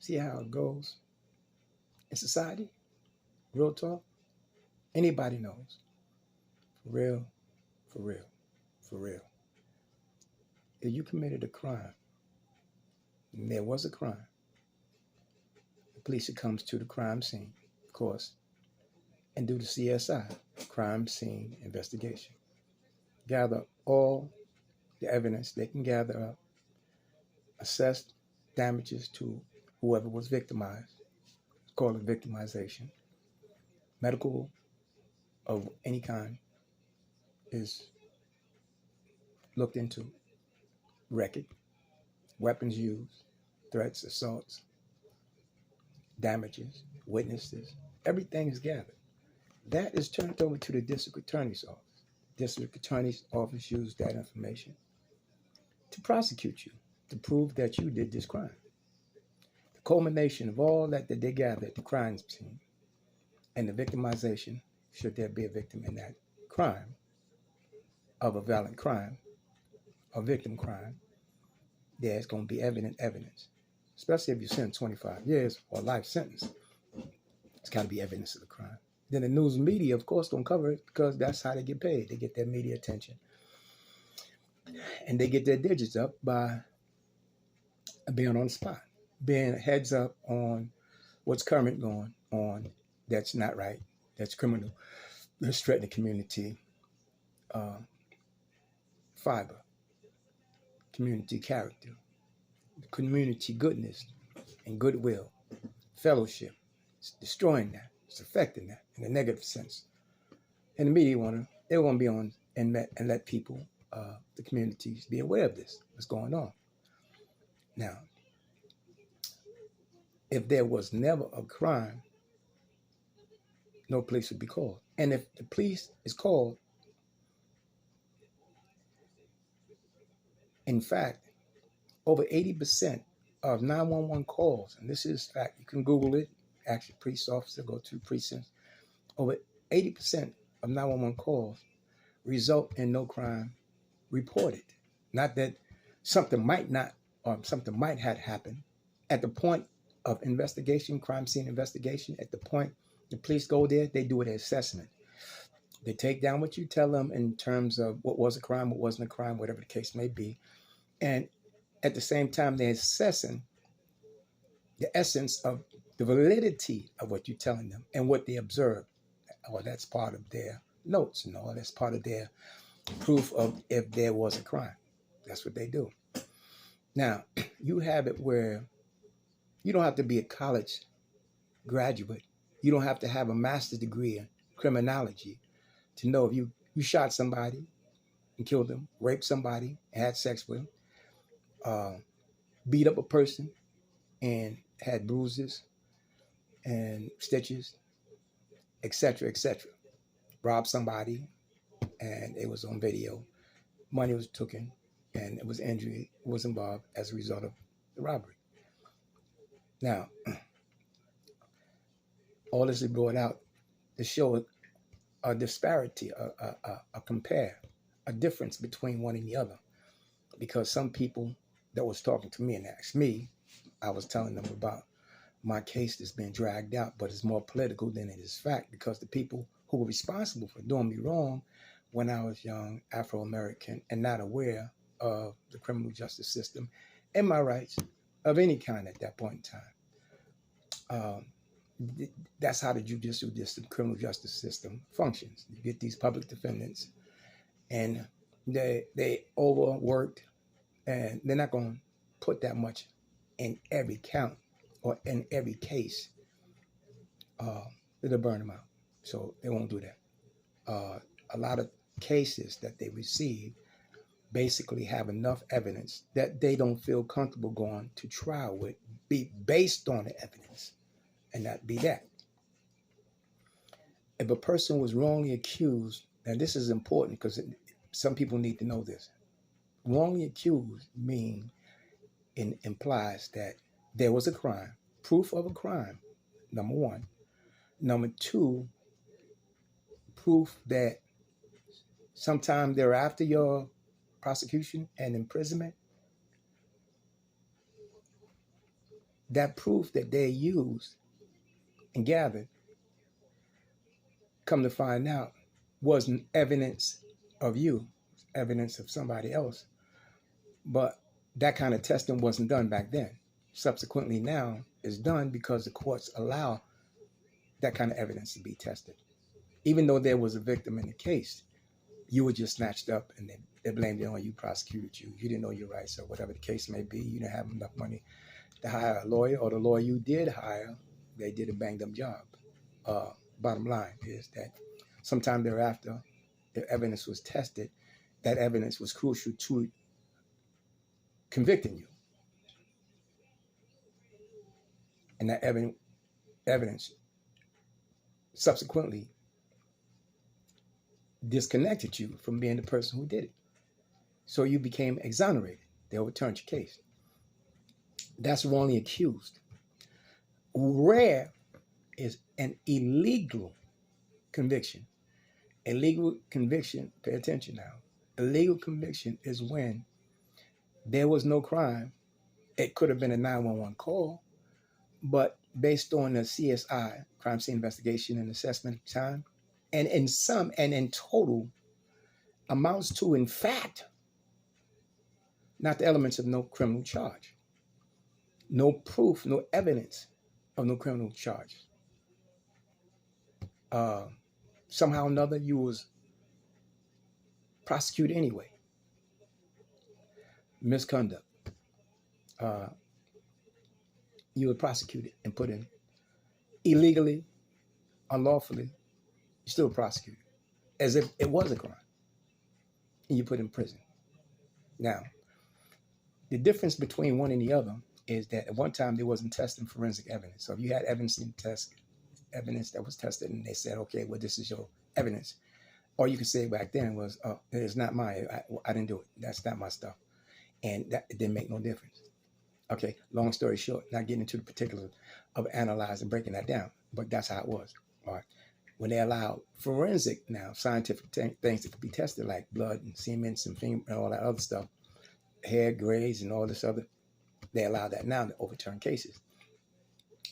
See how it goes in society? Real talk. Anybody knows. For real, for real, for real. If you committed a crime, and there was a crime, the police comes to the crime scene, of course, and do the CSI, crime scene investigation. Gather all the evidence they can gather up, assess damages to whoever was victimized, call it victimization. Medical of any kind is looked into, record, weapons used, threats, assaults, damages, witnesses, everything is gathered. That is turned over to the district attorney's office. District attorney's office used that information to prosecute you, to prove that you did this crime. The culmination of all that they gathered at the crime scene and the victimization, should there be a victim in that crime, of a violent crime, a victim crime, there's going to be evidence, especially if you're sentenced 25 years or life sentence. It's got to be evidence of the crime. Then the news media, of course, don't cover it because that's how they get paid. They get their media attention. And they get their digits up by being on the spot, being heads up on what's current going on that's not right, that's criminal, that's threatening the community, fiber, community character, community goodness and goodwill, fellowship. It's destroying that. It's affecting that in a negative sense. And the media they want to be on and let people, the communities, be aware of this, what's going on. Now, if there was never a crime, no police would be called. And if the police is called, in fact, over 80% of 911 calls, and this is fact, you can Google it, actually police officer, go to precincts, over 80% of 911 calls result in no crime reported. Not that something might not, or something might have happened. At the point of investigation, crime scene investigation, at the point the police go there, they do an assessment. They take down what you tell them in terms of what was a crime, what wasn't a crime, whatever the case may be. And at the same time, they're assessing the essence of the validity of what you're telling them and what they observed. Or that's part of their notes, that's part of their proof of if there was a crime. That's what they do. Now, you have it where you don't have to be a college graduate. You don't have to have a master's degree in criminology to know if you shot somebody and killed them, raped somebody and had sex with them, beat up a person and had bruises and stitches, etc., etc. Robbed somebody and it was on video. Money was taken and it was injury was involved as a result of the robbery. Now, all this is brought out to show a disparity, a compare, a difference between one and the other. Because some people that was talking to me and asked me, I was telling them about my case that's been dragged out, but it's more political than it is fact, because the people who were responsible for doing me wrong when I was young, Afro-American, and not aware of the criminal justice system and my rights of any kind at that point in time. That's how the judicial system, criminal justice system functions. You get these public defendants and they overworked, and they're not going to put that much in every count or in every case. They'll burn them out. So they won't do that. A lot of cases that they receive basically have enough evidence that they don't feel comfortable going to trial with, be based on the evidence and not be that. If a person was wrongly accused, and this is important because some people need to know this, wrongly accused implies that there was a crime, proof of a crime, number one. Number two, proof that sometime thereafter your prosecution and imprisonment, that proof that they used and gathered, come to find out, wasn't evidence of you, evidence of somebody else. But that kind of testing wasn't done back then. Subsequently now is done because the courts allow that kind of evidence to be tested. Even though there was a victim in the case, you were just snatched up and they blamed it on you, prosecuted you. You didn't know your rights or whatever the case may be. You didn't have enough money to hire a lawyer, or the lawyer you did hire, they did a banged up job. Bottom line is that sometime thereafter, the evidence was tested. That evidence was crucial to convicting you. And that evidence subsequently disconnected you from being the person who did it. So you became exonerated. They overturned your case. That's wrongly accused. Rare is an illegal conviction. Illegal conviction, pay attention now. Illegal conviction is when there was no crime. It could have been a 911 call, but based on the CSI, crime scene investigation and assessment time, and in total, amounts to, in fact, not the elements of no criminal charge. No proof, no evidence of no criminal charge. Somehow or another, you was prosecuted anyway. Misconduct. You were prosecuted and put in illegally, unlawfully. You still prosecuted as if it was a crime, and you put in prison. Now, the difference between one and the other is that at one time there wasn't testing forensic evidence. So if you had evidence that was tested, and they said, okay, well, this is your evidence. All you could say back then was, oh, it's not mine. I didn't do it. That's not my stuff. And that it didn't make no difference. Okay, long story short, not getting into the particulars of analyzing, breaking that down, but that's how it was. All right. When they allow forensic now, scientific things that could be tested, like blood and semen and all that other stuff, hair, grays, and all this other, they allow that now to overturn cases,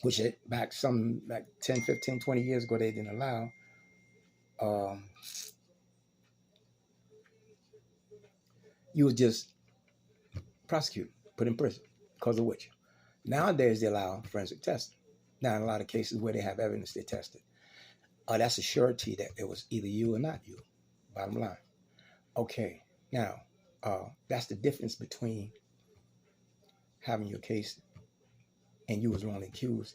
which back 10, 15, 20 years ago, they didn't allow. You would just prosecute, put in prison, because of which. Nowadays, they allow forensic testing. Now, in a lot of cases where they have evidence, they test it. That's a surety that it was either you or not you, bottom line. Okay, now, that's the difference between having your case and you was wrongly accused,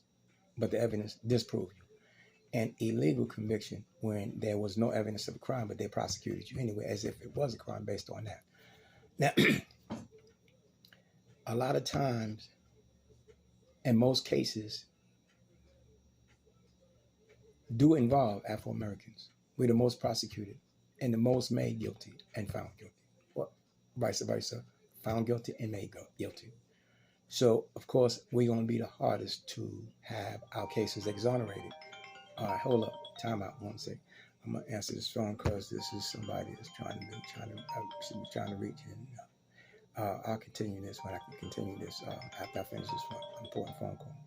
but the evidence disproved you. And illegal conviction when there was no evidence of a crime, but they prosecuted you anyway as if it was a crime based on that. Now, a lot of times, in most cases, do involve Afro-Americans. We're the most prosecuted and the most made guilty and found guilty. Well, vice versa, found guilty and made guilty. So, of course, we're going to be the hardest to have our cases exonerated. All right, hold up, time out one second. I'm going to answer this phone because this is somebody that's trying to reach. And I'll continue this when I can continue this after I finish this important phone call.